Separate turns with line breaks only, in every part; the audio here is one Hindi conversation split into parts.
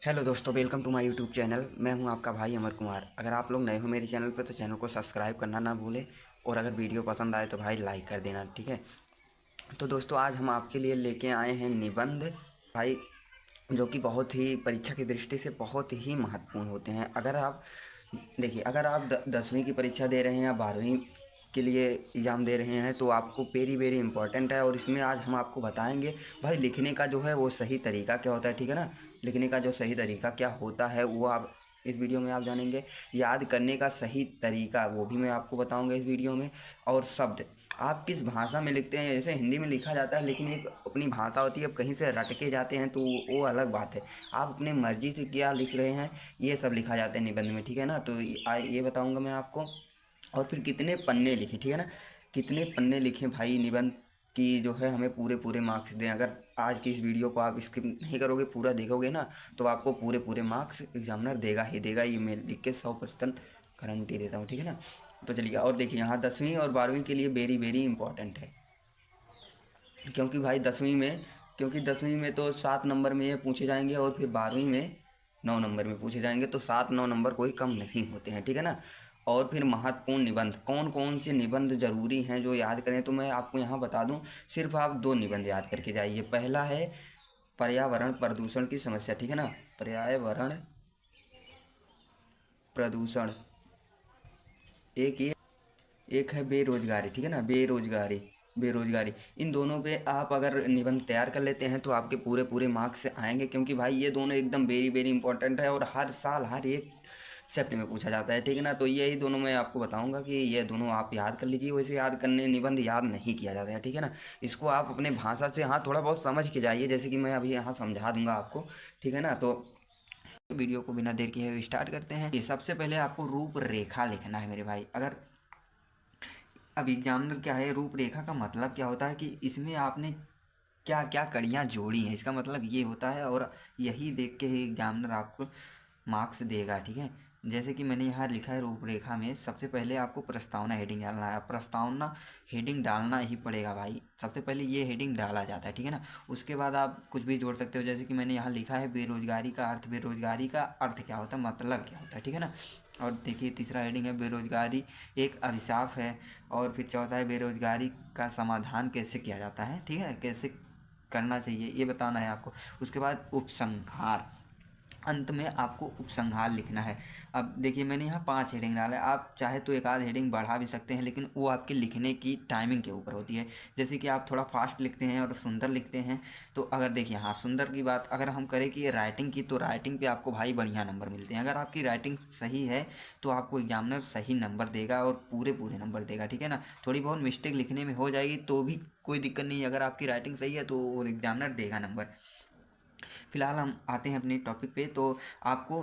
हेलो दोस्तों, welcome to my YouTube channel. मैं हूं आपका भाई अमर कुमार। अगर आप लोग नए हो मेरे चैनल पर तो चैनल को सब्सक्राइब करना ना भूलें, और अगर वीडियो पसंद आए तो भाई लाइक कर देना, ठीक है। तो दोस्तों, आज हम आपके लिए लेके आए हैं निबंध भाई, जो कि बहुत ही परीक्षा की दृष्टि से बहुत ही महत्वपूर्ण होते हैं। अगर आप देखिए, अगर आप 10वीं की परीक्षा दे रहे हैं या 12वीं के लिए एग्ज़ाम दे रहे हैं तो आपको वेरी वेरी इंपॉर्टेंट है। और इसमें आज हम आपको बताएंगे भाई लिखने का जो है वो सही तरीका क्या होता है, ठीक है ना। लिखने का जो सही तरीका क्या होता है वो आप इस वीडियो में आप जानेंगे। याद करने का सही तरीका वो भी मैं आपको बताऊंगा इस वीडियो में। और शब्द आप किस भाषा में लिखते हैं, जैसे हिंदी में लिखा जाता है लेकिन एक अपनी भाषा होती है, अब कहीं से रट के जाते हैं तो वो अलग बात है। आप अपने मर्जी से क्या लिख रहे हैं ये सब लिखा जाता है निबंध में, ठीक है ना। तो ये बताऊंगा मैं आपको। और फिर कितने पन्ने लिखें, ठीक है ना। कितने पन्ने लिखें भाई निबंध की जो है हमें पूरे पूरे मार्क्स दें। अगर आज की इस वीडियो को आप स्किप नहीं करोगे, पूरा देखोगे ना, तो आपको पूरे पूरे मार्क्स एग्जामिनर देगा ही देगा। ये मैं लिख के 100% गारंटी देता हूँ, ठीक है ना। तो चलिए, और देखिए यहाँ 10वीं और 12वीं के लिए वेरी वेरी इंपॉर्टेंट है। क्योंकि भाई 10वीं में तो 7 नंबर में ये पूछे जाएंगे, और फिर 12वीं में 9 नंबर में पूछे जाएंगे। तो 7 9 नंबर कोई कम नहीं होते हैं, ठीक है ना। और फिर महत्वपूर्ण निबंध, कौन कौन से निबंध जरूरी हैं जो याद करें, तो मैं आपको यहाँ बता दूं। सिर्फ आप 2 निबंध याद करके जाइए। पहला है पर्यावरण प्रदूषण की समस्या, ठीक है ना। पर्यावरण प्रदूषण। एक ये एक है बेरोजगारी, ठीक है ना। बेरोजगारी, इन दोनों पे आप अगर निबंध तैयार कर लेते हैं तो आपके पूरे पूरे मार्क्स आएंगे। क्योंकि भाई ये दोनों एकदम वेरी वेरी इंपॉर्टेंट है, और हर साल हर एक सेप्ट में पूछा जाता है, ठीक है ना। तो यही दोनों मैं आपको बताऊंगा कि ये दोनों आप याद कर लीजिए। वैसे याद करने निबंध याद नहीं किया जाता है, ठीक है ना। इसको आप अपने भाषा से हाँ थोड़ा बहुत समझ के जाइए, जैसे कि मैं अभी यहाँ समझा दूंगा आपको, ठीक है ना। तो वीडियो को बिना देर किए स्टार्ट करते हैं। ये सबसे पहले आपको रूपरेखा लिखना है मेरे भाई। अगर अब एग्जामिनर क्या है, रूपरेखा का मतलब क्या होता है कि इसमें आपने क्या क्या कड़ियाँ जोड़ी हैं, इसका मतलब ये होता है। और यही देख के ही एग्जामिनर आपको मार्क्स देगा, ठीक है। जैसे कि मैंने यहाँ लिखा है रूपरेखा में सबसे पहले आपको प्रस्तावना हेडिंग डालना है। प्रस्तावना हेडिंग डालना ही पड़ेगा भाई, सबसे पहले ये हेडिंग डाला जाता है, ठीक है ना। उसके बाद आप कुछ भी जोड़ सकते हो, जैसे कि मैंने यहाँ लिखा है बेरोजगारी का अर्थ। बेरोजगारी का अर्थ क्या होता है, मतलब क्या होता है, ठीक है ना। और देखिए तीसरा हेडिंग है बेरोजगारी एक अभिशाप है। और फिर चौथा है बेरोजगारी का समाधान कैसे किया जाता है, ठीक है, कैसे करना चाहिए ये बताना है आपको। उसके बाद उपसंहार, अंत में आपको उपसंहार लिखना है। अब देखिए मैंने यहाँ 5 हेडिंग डाला है, आप चाहे तो एक आध हेडिंग बढ़ा भी सकते हैं, लेकिन वो आपके लिखने की टाइमिंग के ऊपर होती है। जैसे कि आप थोड़ा फास्ट लिखते हैं और सुंदर लिखते हैं, तो अगर देखिए हाँ सुंदर की बात अगर हम करें कि राइटिंग की, तो राइटिंग पे आपको भाई बढ़िया नंबर मिलते हैं। अगर आपकी राइटिंग सही है तो आपको एग्जामिनर सही नंबर देगा, और पूरे पूरे नंबर देगा, ठीक है ना। थोड़ी बहुत मिस्टेक लिखने में हो जाएगी तो भी कोई दिक्कत नहीं है, अगर आपकी राइटिंग सही है तो एग्जामिनर देगा नंबर। फिलहाल हम आते हैं अपने टॉपिक पे। तो आपको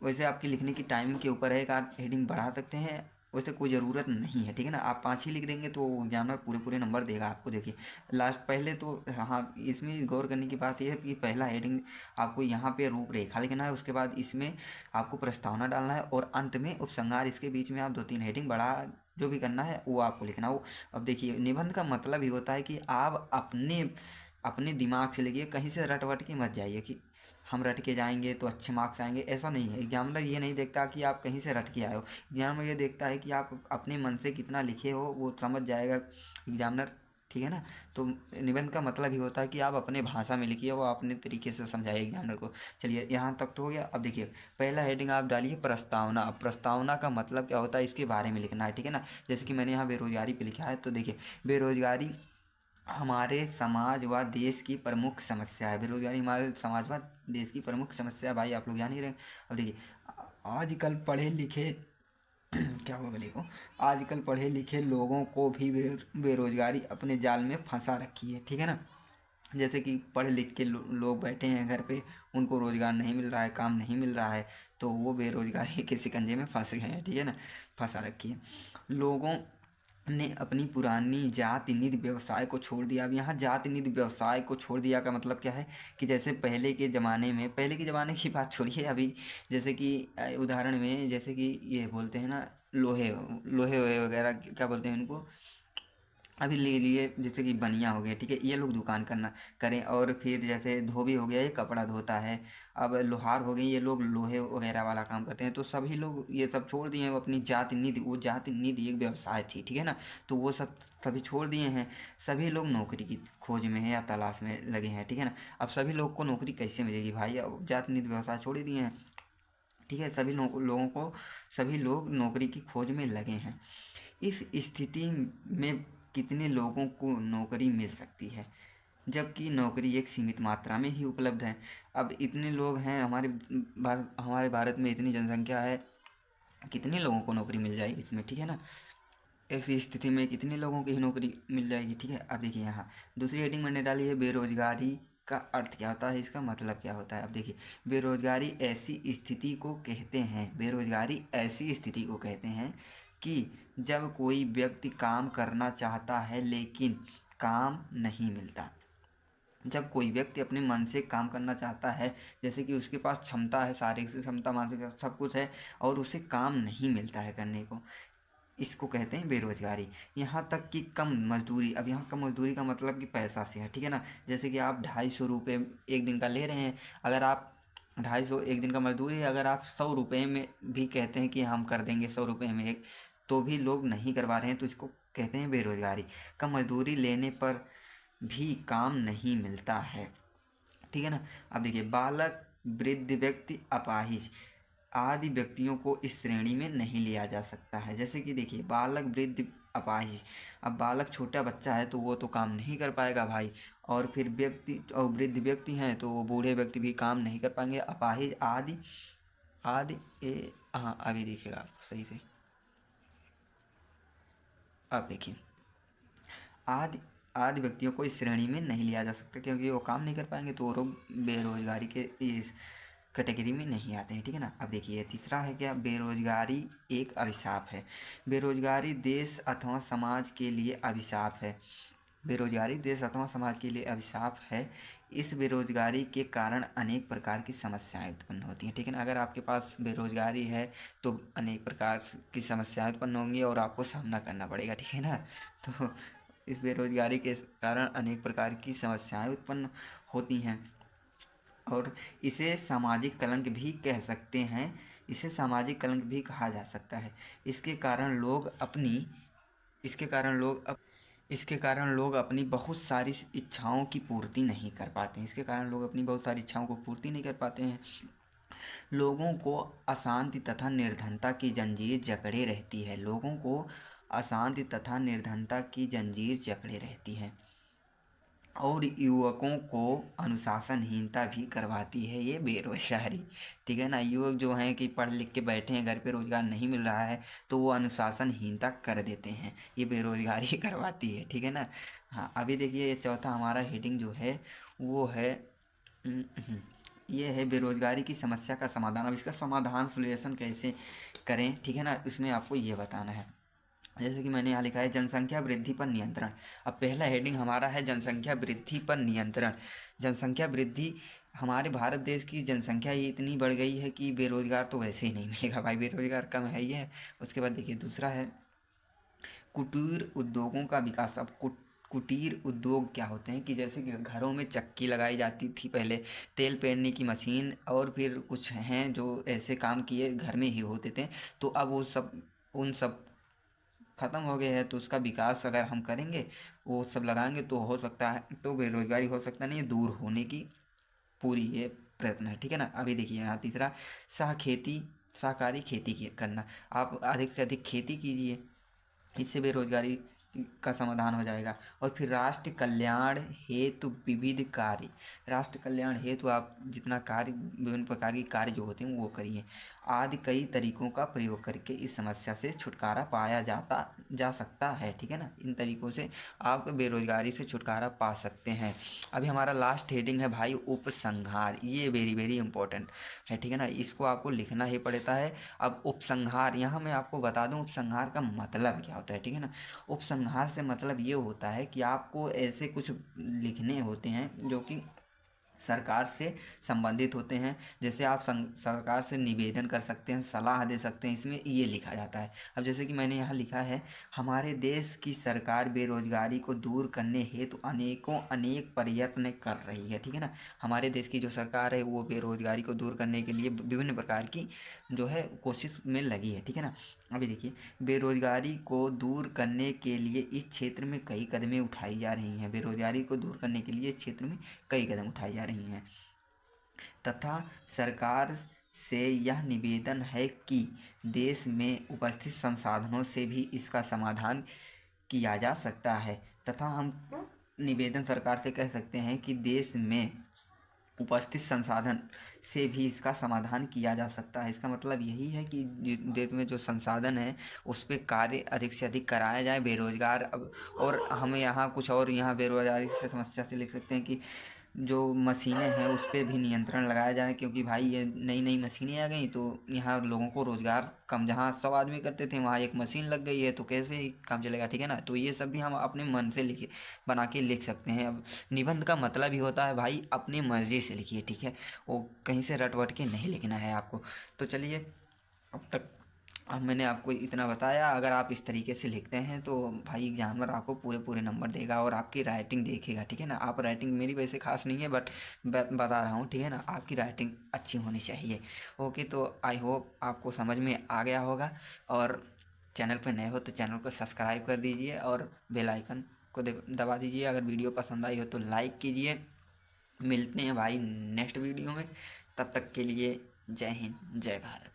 वैसे आपकी लिखने की टाइमिंग के ऊपर है, एक आध हेडिंग बढ़ा सकते हैं, वैसे कोई ज़रूरत नहीं है, ठीक है ना। आप 5 ही लिख देंगे तो एग्जामिनर पूरे पूरे नंबर देगा आपको। देखिए लास्ट पहले तो हाँ इसमें गौर करने की बात यह है कि पहला हेडिंग आपको यहाँ पे रूपरेखा लिखना है, उसके बाद इसमें आपको प्रस्तावना डालना है, और अंत में उपसंहार। इसके बीच में आप 2 3 हेडिंग बढ़ा जो भी करना है वो आपको लिखना हो। अब देखिए निबंध का मतलब ही होता है कि आप अपने अपने दिमाग से लिखिए, कहीं से रट वट के मत जाइए कि हम रट के जाएंगे तो अच्छे मार्क्स आएंगे, ऐसा नहीं है। एग्जामिनर ये नहीं देखता कि आप कहीं से रट के आए हो, एग्जामिनर ये देखता है कि आप अपने मन से कितना लिखे हो, वो समझ जाएगा एग्जामिनर, ठीक है ना। तो निबंध का मतलब ही होता है कि आप अपने भाषा में लिखिए, वो अपने तरीके से समझाइए एग्जामिनर को। चलिए यहाँ तक तो हो गया। अब देखिए पहला हेडिंग आप डालिए प्रस्तावना। अब प्रस्तावना का मतलब क्या होता है इसके बारे में लिखना है, ठीक है ना। जैसे कि मैंने यहाँ बेरोजगारी पे लिखा है, तो देखिए बेरोजगारी हमारे समाज व देश की प्रमुख समस्या है। बेरोजगारी हमारे समाज व देश की प्रमुख समस्या है, भाई आप लोग जान ही रहे हैं। अब देखिए आजकल पढ़े लिखे क्या होगा लिखो, आजकल पढ़े लिखे लोगों को भी बेरोजगारी अपने जाल में फंसा रखी है, ठीक है ना। जैसे कि पढ़ लिख के लोग बैठे हैं घर पे, उनको रोज़गार नहीं मिल रहा है, काम नहीं मिल रहा है, तो वो बेरोजगारी के शिकंजे में फंस गए हैं, ठीक है ना, फंसा रखी है। लोगों ने अपनी पुरानी जाति निधि व्यवसाय को छोड़ दिया। अब यहाँ जाति निधि व्यवसाय को छोड़ दिया का मतलब क्या है कि जैसे पहले के ज़माने में, पहले के ज़माने की बात छोड़िए अभी, जैसे कि उदाहरण में जैसे कि ये बोलते हैं ना लोहे लोहे वोहे वगैरह क्या बोलते हैं उनको, अभी ले लिए जैसे कि बनिया हो गया, ठीक है, ये लोग दुकान करना करें। और फिर जैसे धोबी हो गया, ये कपड़ा धोता है। अब लोहार हो गए, ये लोग लोहे वगैरह वाला काम करते हैं। तो सभी लोग ये सब छोड़ दिए हैं, वो अपनी जाति निधि, वो जाति निधि एक व्यवसाय थी, ठीक है ना, तो वो सब सभी छोड़ दिए हैं। सभी लोग नौकरी की खोज में हैं या तलाश में लगे हैं, ठीक है ना। अब सभी लोग को नौकरी कैसे मिलेगी भाई, अब जाति निधि व्यवसाय छोड़ ही दिए हैं, ठीक है। लोगों को सभी लोग नौकरी की खोज में लगे हैं। इस स्थिति में कितने लोगों को नौकरी मिल सकती है, जबकि नौकरी एक सीमित मात्रा में ही उपलब्ध है। अब इतने लोग हैं हमारे भारत में इतनी जनसंख्या है, कितने लोगों को नौकरी मिल जाएगी इसमें, ठीक है ना। ऐसी स्थिति में कितने लोगों की ही नौकरी मिल जाएगी, ठीक है। अब देखिए यहाँ दूसरी हेडिंग मैंने डाली है, बेरोजगारी का अर्थ क्या होता है, इसका मतलब क्या होता है। अब देखिए, बेरोजगारी ऐसी स्थिति को कहते हैं, बेरोजगारी ऐसी स्थिति को कहते हैं कि जब कोई व्यक्ति काम करना चाहता है लेकिन काम नहीं मिलता। जब कोई व्यक्ति अपने मन से काम करना चाहता है, जैसे कि उसके पास क्षमता है, शारीरिक क्षमता, मानसिक सब कुछ है, और उसे काम नहीं मिलता है करने को, इसको कहते हैं बेरोजगारी। यहाँ तक कि कम मजदूरी, अब यहाँ कम मजदूरी का मतलब कि पैसा से है, ठीक है ना। जैसे कि आप 250 रुपये एक दिन का ले रहे हैं, अगर आप 250 एक दिन का मजदूरी है, अगर आप 100 रुपये में भी कहते हैं कि हम कर देंगे 100 रुपये में एक, तो भी लोग नहीं करवा रहे हैं, तो इसको कहते हैं बेरोजगारी। कम मजदूरी लेने पर भी काम नहीं मिलता है, ठीक है ना। अब देखिए, बालक, वृद्ध व्यक्ति, अपाहिज आदि व्यक्तियों को इस श्रेणी में नहीं लिया जा सकता है। जैसे कि देखिए, बालक, वृद्ध, अपाहिज। अब बालक छोटा बच्चा है तो वो तो काम नहीं कर पाएगा भाई, और फिर व्यक्ति और वृद्ध व्यक्ति हैं तो वो बूढ़े व्यक्ति भी काम नहीं कर पाएंगे। अपाहिज आदि आदि हाँ अभी देखिएगा आप सही से, अब देखिए, आदि आदि व्यक्तियों को इस श्रेणी में नहीं लिया जा सकता, क्योंकि वो काम नहीं कर पाएंगे, तो वो लोग बेरोजगारी के इस कैटेगरी में नहीं आते हैं, ठीक है ना। अब देखिए, तीसरा है क्या, बेरोजगारी एक अभिशाप है। बेरोजगारी देश अथवा समाज के लिए अभिशाप है। बेरोजगारी देश अथवा समाज के लिए अभिशाप है। इस बेरोजगारी के कारण अनेक प्रकार की समस्याएं उत्पन्न होती हैं, ठीक है ना। अगर आपके पास बेरोजगारी है तो अनेक प्रकार की समस्याएं उत्पन्न होंगी और आपको सामना करना पड़ेगा, ठीक है ना। तो इस बेरोजगारी के कारण अनेक प्रकार की समस्याएं उत्पन्न होती हैं, और इसे सामाजिक कलंक भी कह सकते हैं, इसे सामाजिक कलंक भी कहा जा सकता है। इसके कारण लोग अपनी इसके कारण लोग अप, इसके कारण लोग अपनी बहुत सारी इच्छाओं की पूर्ति नहीं कर पाते हैं, इसके कारण लोग अपनी बहुत सारी इच्छाओं को पूर्ति नहीं कर पाते हैं। लोगों को अशांति तथा निर्धनता की जंजीर जकड़े रहती है, लोगों को अशांति तथा निर्धनता की जंजीर जकड़े रहती है, और युवकों को अनुशासनहीनता भी करवाती है ये बेरोजगारी, ठीक है ना। युवक जो हैं कि पढ़ लिख के बैठे हैं घर पे, रोजगार नहीं मिल रहा है, तो वो अनुशासनहीनता कर देते हैं, ये बेरोजगारी करवाती है, ठीक है ना। हाँ अभी देखिए, ये चौथा हमारा हेडिंग जो है वो है ये है बेरोजगारी की समस्या का समाधान। अब इसका समाधान सोल्यूशन कैसे करें, ठीक है ना, इसमें आपको ये बताना है। जैसे कि मैंने यहाँ लिखा है, जनसंख्या वृद्धि पर नियंत्रण। अब पहला हेडिंग हमारा है जनसंख्या वृद्धि पर नियंत्रण। जनसंख्या वृद्धि, हमारे भारत देश की जनसंख्या ही इतनी बढ़ गई है कि बेरोजगार तो वैसे ही नहीं मिलेगा भाई, बेरोजगार कम है ही है। उसके बाद देखिए, दूसरा है कुटीर उद्योगों का विकास। अब कुटीर उद्योग क्या होते हैं कि जैसे कि घरों में चक्की लगाई जाती थी पहले, तेल पेरने की मशीन, और फिर कुछ हैं जो ऐसे काम किए घर में ही होते थे, तो अब वो सब उन सब ख़त्म हो गए हैं। तो उसका विकास अगर हम करेंगे, वो सब लगाएंगे, तो हो सकता है, तो बेरोजगारी हो सकता नहीं, दूर होने की पूरी ये प्रयत्न है, ठीक है ना। अभी देखिए यहाँ तीसरा, सहकारी खेती करना। आप अधिक से अधिक खेती कीजिए, इससे बेरोजगारी का समाधान हो जाएगा। और फिर राष्ट्र कल्याण हेतु विविध कार्य, राष्ट्र कल्याण हेतु आप जितना कार्य, विभिन्न प्रकार के कार्य जो होते हैं वो करिए। आदि कई तरीकों का प्रयोग करके इस समस्या से छुटकारा पाया जा सकता है, ठीक है ना। इन तरीकों से आप बेरोजगारी से छुटकारा पा सकते हैं। अभी हमारा लास्ट हेडिंग है भाई, उपसंहार। ये वेरी वेरी इंपॉर्टेंट है, ठीक है ना, इसको आपको लिखना ही पड़ता है। अब उपसंहार, यहाँ मैं आपको बता दूँ उपसंहार का मतलब क्या होता है, ठीक है ना। उपसंहार से मतलब ये होता है कि आपको ऐसे कुछ लिखने होते हैं जो कि सरकार से संबंधित होते हैं। जैसे आप सरकार से निवेदन कर सकते हैं, सलाह दे सकते हैं, इसमें ये लिखा जाता है। अब जैसे कि मैंने यहाँ लिखा है, हमारे देश की सरकार बेरोजगारी को दूर करने हेतु अनेक प्रयत्न कर रही है, ठीक है ना। हमारे देश की जो सरकार है वो बेरोजगारी को दूर करने के लिए विभिन्न प्रकार की जो है कोशिश में लगी है, ठीक है ना। अभी देखिए, बेरोजगारी को दूर करने के लिए इस क्षेत्र में कई कदमें उठाई जा रही हैं। बेरोजगारी को दूर करने के लिए इस क्षेत्र में कई कदम उठाई जा रही हैं तथा सरकार से यह निवेदन है कि देश में उपस्थित संसाधनों से भी इसका समाधान किया जा सकता है। तथा हम निवेदन सरकार से कह सकते हैं कि देश में उपस्थित संसाधन से भी इसका समाधान किया जा सकता है। इसका मतलब यही है कि देश में जो संसाधन है उस पर कार्य अधिक से अधिक कराया जाए। बेरोजगार अब, और हमें यहाँ कुछ और यहाँ बेरोजगारी से समस्या से लिख सकते हैं कि जो मशीनें हैं उस पर भी नियंत्रण लगाया जाए, क्योंकि भाई ये नई नई मशीनें आ गई तो यहाँ लोगों को रोज़गार कम, जहाँ 100 आदमी करते थे वहाँ एक मशीन लग गई है तो कैसे ही काम चलेगा, ठीक है ना। तो ये सब भी हम अपने मन से लिखे बना के लिख सकते हैं। अब निबंध का मतलब ही होता है भाई अपनी मर्जी से लिखिए, ठीक है, वो कहीं से रट वट के नहीं लिखना है आपको। तो चलिए, अब मैंने आपको इतना बताया। अगर आप इस तरीके से लिखते हैं तो भाई एग्जामिनर आपको पूरे पूरे नंबर देगा और आपकी राइटिंग देखेगा, ठीक है ना। आप राइटिंग मेरी वैसे खास नहीं है बट बता रहा हूँ, ठीक है ना, आपकी राइटिंग अच्छी होनी चाहिए। ओके, तो आई होप आपको समझ में आ गया होगा। और चैनल पर नए हो तो चैनल को सब्सक्राइब कर दीजिए और बेल आइकन को दबा दीजिए। अगर वीडियो पसंद आई हो तो लाइक कीजिए। मिलते हैं भाई नेक्स्ट वीडियो में, तब तक के लिए जय हिंद, जय भारत।